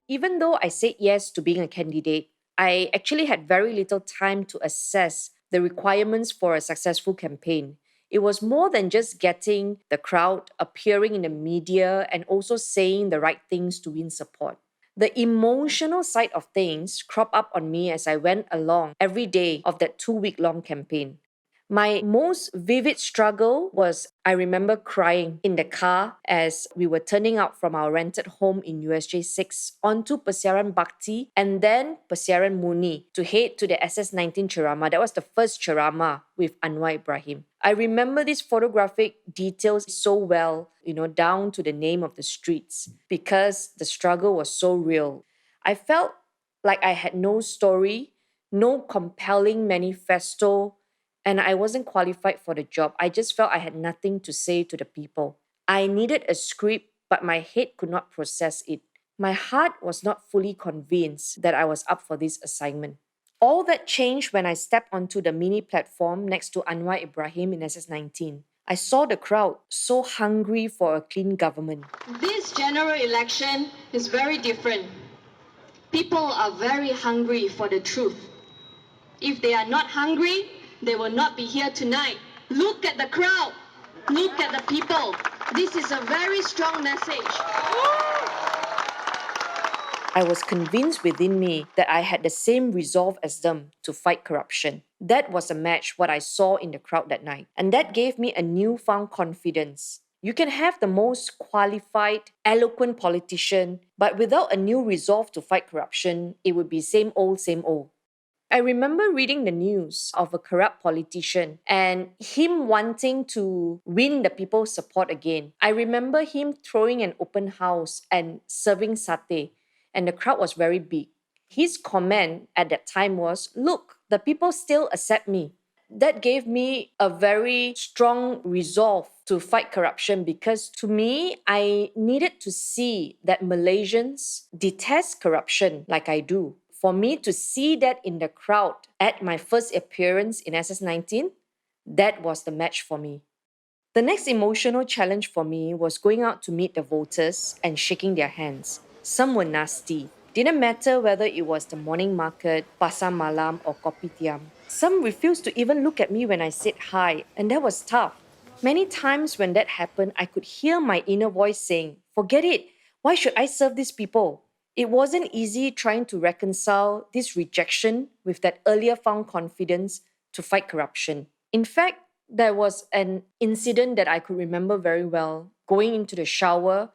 Even though I said yes to being a candidate, I actually had very little time to assess the requirements for a successful campaign. It was more than just getting the crowd, appearing in the media, and also saying the right things to win support. The emotional side of things cropped up on me as I went along every day of that 2 week long campaign. My most vivid struggle was I remember crying in the car as we were turning out from our rented home in USJ 6 onto Persiaran Bakti and then Persiaran Muni to head to the SS19 Ceramah. That was the first Ceramah with Anwar Ibrahim. I remember these photographic details so well, down to the name of the streets because the struggle was so real. I felt like I had no story, no compelling manifesto, and I wasn't qualified for the job. I just felt I had nothing to say to the people. I needed a script, but my head could not process it. My heart was not fully convinced that I was up for this assignment. All that changed when I stepped onto the mini platform next to Anwar Ibrahim in SS19. I saw the crowd so hungry for a clean government. This general election is very different. People are very hungry for the truth. If they are not hungry, they will not be here tonight. Look at the crowd. Look at the people. This is a very strong message. I was convinced within me that I had the same resolve as them to fight corruption. That was a match what I saw in the crowd that night. And that gave me a newfound confidence. You can have the most qualified, eloquent politician, but without a new resolve to fight corruption, it would be same old, same old. I remember reading the news of a corrupt politician and him wanting to win the people's support again. I remember him throwing an open house and serving satay, and the crowd was very big. His comment at that time was, "Look, the people still accept me." That gave me a very strong resolve to fight corruption because to me, I needed to see that Malaysians detest corruption like I do. For me to see that in the crowd at my first appearance in SS19, that was the match for me. The next emotional challenge for me was going out to meet the voters and shaking their hands. Some were nasty. Didn't matter whether it was the morning market, pasar malam, or kopitiam. Some refused to even look at me when I said hi, and that was tough. Many times when that happened, I could hear my inner voice saying, "Forget it. Why should I serve these people?" It wasn't easy trying to reconcile this rejection with that earlier found confidence to fight corruption. In fact, there was an incident that I could remember very well. Going into the shower,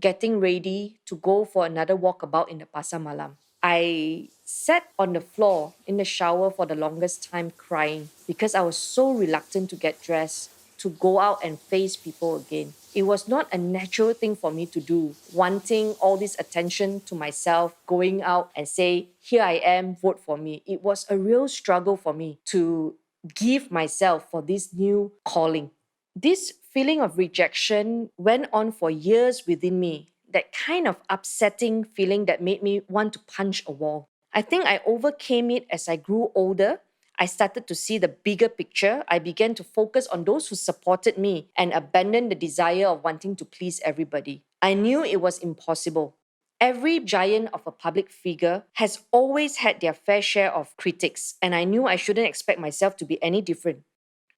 getting ready to go for another walkabout in the Pasar Malam. I sat on the floor in the shower for the longest time crying because I was so reluctant to get dressed, to go out and face people again. It was not a natural thing for me to do, wanting all this attention to myself, going out and say, "Here I am, vote for me." It was a real struggle for me to give myself for this new calling. This feeling of rejection went on for years within me, that kind of upsetting feeling that made me want to punch a wall. I think I overcame it as I grew older. I started to see the bigger picture. I began to focus on those who supported me and abandon the desire of wanting to please everybody. I knew it was impossible. Every giant of a public figure has always had their fair share of critics, and I knew I shouldn't expect myself to be any different.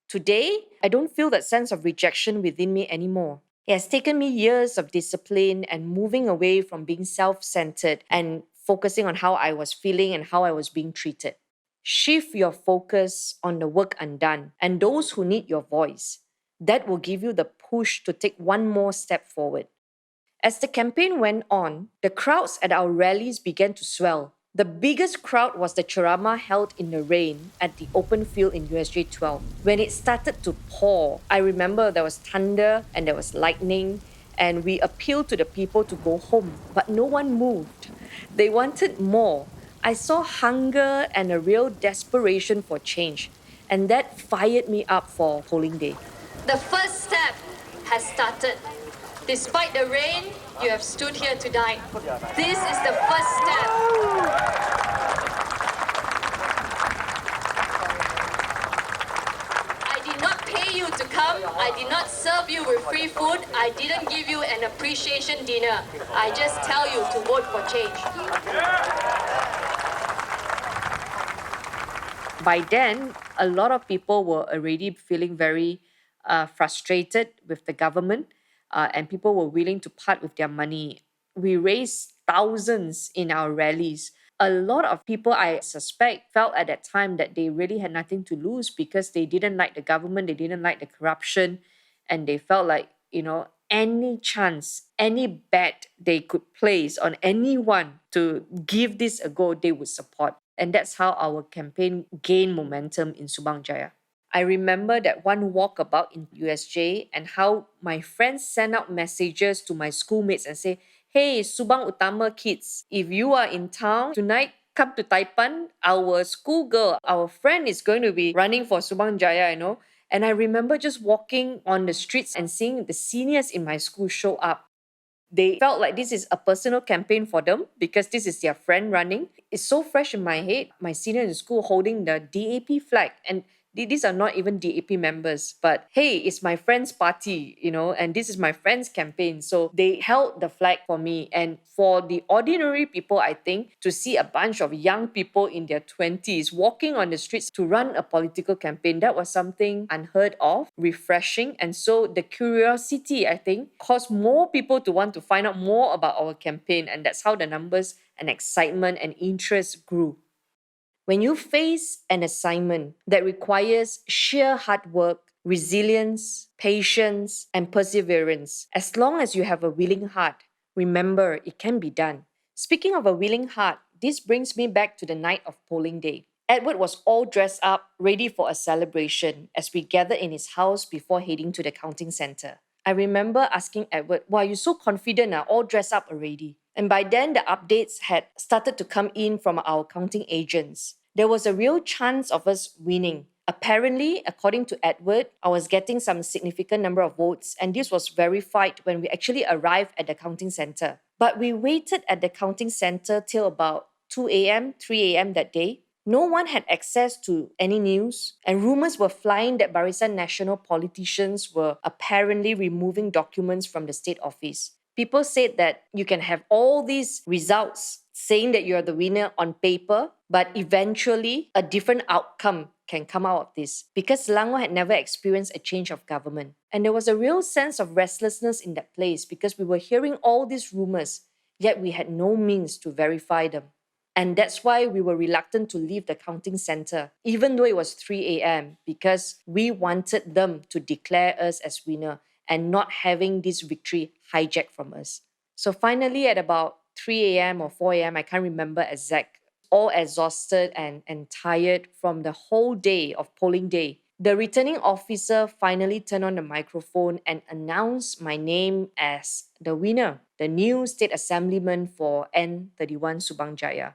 Today, I don't feel that sense of rejection within me anymore. It has taken me years of discipline and moving away from being self-centered and focusing on how I was feeling and how I was being treated. Shift your focus on the work undone and those who need your voice. That will give you the push to take one more step forward. As the campaign went on, the crowds at our rallies began to swell. The biggest crowd was the ceramah held in the rain at the open field in USJ 12. When it started to pour, I remember there was thunder and there was lightning, and we appealed to the people to go home, but no one moved. They wanted more. I saw hunger and a real desperation for change, and that fired me up for polling day. The first step has started. Despite the rain, you have stood here tonight. This is the first step. I did not pay you to come. I did not serve you with free food. I didn't give you an appreciation dinner. I just tell you to vote for change. By then, a lot of people were already feeling very frustrated with the government, and people were willing to part with their money. We raised thousands in our rallies. A lot of people, I suspect, felt at that time that they really had nothing to lose because they didn't like the government, they didn't like the corruption, and they felt like, any chance, any bet they could place on anyone to give this a go, they would support. And that's how our campaign gained momentum in Subang Jaya. I remember that one walkabout in USJ and how my friends sent out messages to my schoolmates and say, hey, Subang Utama kids, if you are in town tonight, come to Taipan. Our schoolgirl, our friend is going to be running for Subang Jaya. And I remember just walking on the streets and seeing the seniors in my school show up. They felt like this is a personal campaign for them because this is their friend running. It's so fresh in my head. My senior in school holding the DAP flag, and these are not even DAP members, but hey, it's my friend's party, and this is my friend's campaign. So they held the flag for me. And for the ordinary people, I think, to see a bunch of young people in their 20s walking on the streets to run a political campaign, that was something unheard of, refreshing. And so the curiosity, I think, caused more people to want to find out more about our campaign. And that's how the numbers and excitement and interest grew. When you face an assignment that requires sheer hard work, resilience, patience, and perseverance, as long as you have a willing heart, remember it can be done. Speaking of a willing heart, this brings me back to the night of polling day. Edward was all dressed up, ready for a celebration as we gathered in his house before heading to the counting center. I remember asking Edward, why are you so confident, all dressed up already? And by then, the updates had started to come in from our counting agents. There was a real chance of us winning. Apparently, according to Edward, I was getting some significant number of votes, and this was verified when we actually arrived at the counting center. But we waited at the counting center till about 2 a.m., 3 a.m. that day. No one had access to any news, and rumors were flying that Barisan Nasional politicians were apparently removing documents from the state office. People said that you can have all these results saying that you're the winner on paper, but eventually a different outcome can come out of this because Selangor had never experienced a change of government. And there was a real sense of restlessness in that place because we were hearing all these rumors, yet we had no means to verify them. And that's why we were reluctant to leave the counting center, even though it was 3 a.m., because we wanted them to declare us as winner and not having this victory hijacked from us. So finally, at about 3 a.m. or 4 a.m., I can't remember exact, all exhausted and tired from the whole day of polling day, the returning officer finally turned on the microphone and announced my name as the winner, the new state assemblyman for N31 Subang Jaya.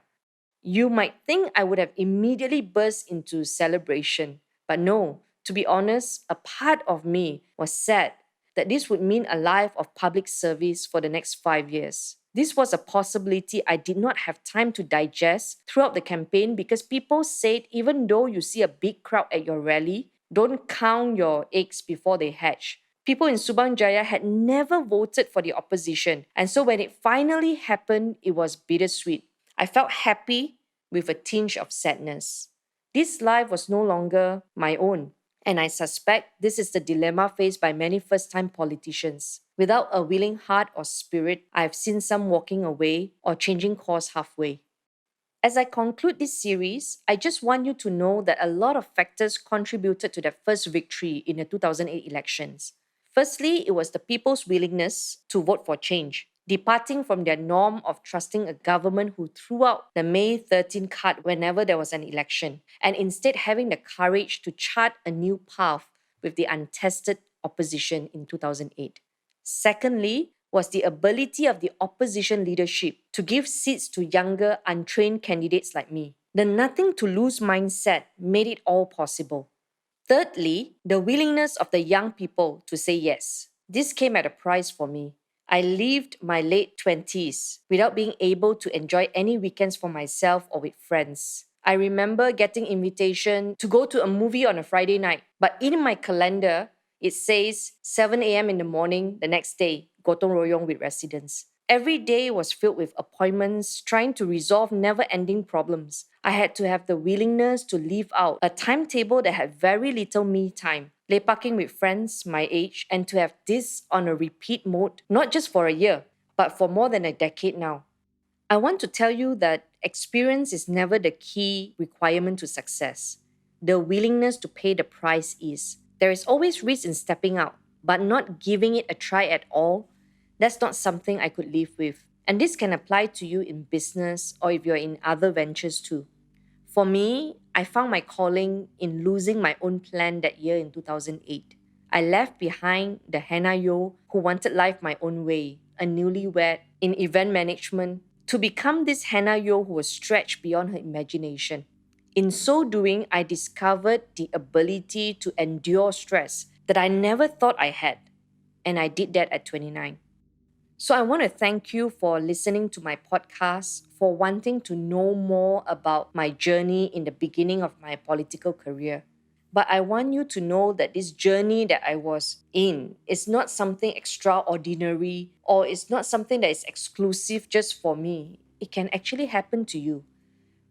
You might think I would have immediately burst into celebration, but no, to be honest, a part of me was sad that this would mean a life of public service for the next 5 years. This was a possibility I did not have time to digest throughout the campaign because people said even though you see a big crowd at your rally, don't count your eggs before they hatch. People in Subang Jaya had never voted for the opposition, and so when it finally happened, it was bittersweet. I felt happy with a tinge of sadness. This life was no longer my own. And I suspect this is the dilemma faced by many first time politicians. Without a willing heart or spirit, I have seen some walking away or changing course halfway. As I conclude this series, I just want you to know that a lot of factors contributed to that first victory in the 2008 elections. Firstly, it was the people's willingness to vote for change, departing from their norm of trusting a government who threw out the May 13 card whenever there was an election, and instead having the courage to chart a new path with the untested opposition in 2008. Secondly, was the ability of the opposition leadership to give seats to younger, untrained candidates like me. The nothing to lose mindset made it all possible. Thirdly, the willingness of the young people to say yes. This came at a price for me. I lived my late 20s without being able to enjoy any weekends for myself or with friends. I remember getting invitation to go to a movie on a Friday night, but in my calendar, It says 7 a.m. in the morning, the next day, gotong royong with residents. Every day was filled with appointments trying to resolve never ending problems. I had to have the willingness to leave out a timetable that had very little me time, lepaking with friends my age, and to have this on a repeat mode, not just for a year, but for more than a decade now. I want to tell you that experience is never the key requirement to success. The willingness to pay the price is. There is always risk in stepping out, but not giving it a try at all, that's not something I could live with. And this can apply to you in business or if you're in other ventures too. For me, I found my calling in losing my own plan that year in 2008. I left behind the Hannah Yeoh who wanted life my own way, a newlywed in event management, to become this Hannah Yeoh who was stretched beyond her imagination. In so doing, I discovered the ability to endure stress that I never thought I had, and I did that at 29. So I want to thank you for listening to my podcast, for wanting to know more about my journey in the beginning of my political career. But I want you to know that this journey that I was in is not something extraordinary or it's not something that is exclusive just for me. It can actually happen to you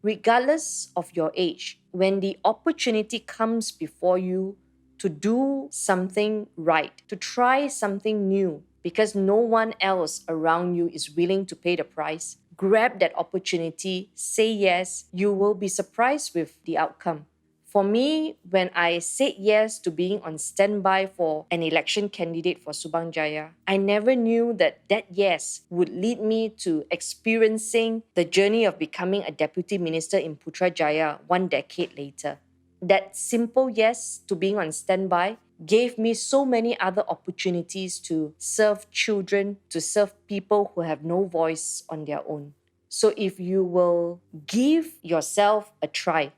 regardless of your age, when the opportunity comes before you to do something right, to try something new, because no one else around you is willing to pay the price, grab that opportunity, say yes, you will be surprised with the outcome. For me, when I said yes to being on standby for an election candidate for Subang Jaya, I never knew that that yes would lead me to experiencing the journey of becoming a deputy minister in Putrajaya 1 decade later. That simple yes to being on standby gave me so many other opportunities to serve children, to serve people who have no voice on their own. So if you will give yourself a try,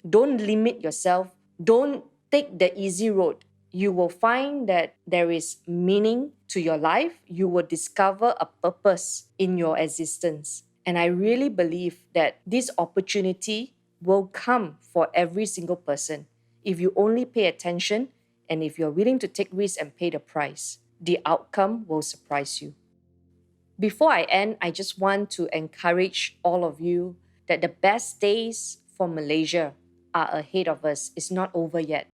don't limit yourself. Don't take the easy road. You will find that there is meaning to your life. You will discover a purpose in your existence. And I really believe that this opportunity will come for every single person if you only pay attention and if you're willing to take risks and pay the price. The outcome will surprise you. Before I end, I just want to encourage all of you that the best days for Malaysia are ahead of us. It's not over yet.